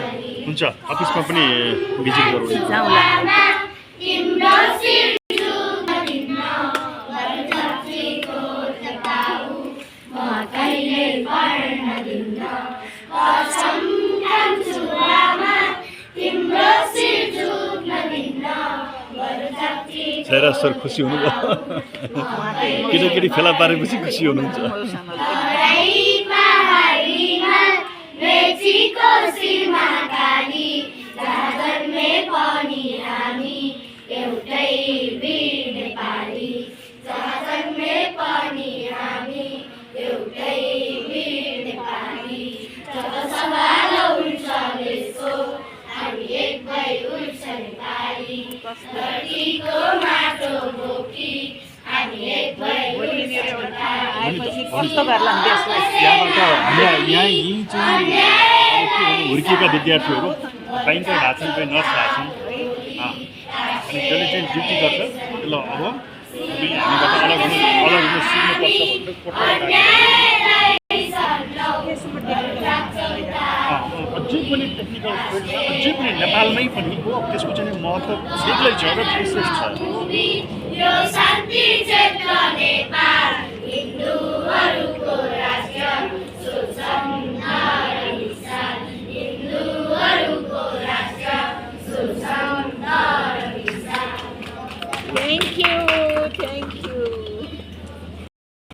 हुन्छ अफिसमा पनि भिजिट गरौँ जाउँला छैरा सर खुसी हुनुभयो केटाकेटी फेला पारेपछि खुसी हुनुहुन्छ कस्तो गर्ला देशलाई यहीँ चाहिँ हुर्किएका विद्यार्थीहरू कहीँ कहीँ भएको छन् कहीँ नर्स भएको छन् अनि जसले चाहिँ ड्युटी गर्छ ल अब हामीबाट अलग हुनु सिक्नुपर्छ भनेर अझै पनि टेक्निकल फिल्डमा अझै पनि नेपालमै पनि हो त्यसको चाहिँ महत्त्व बेग्लै छ र विशेष छ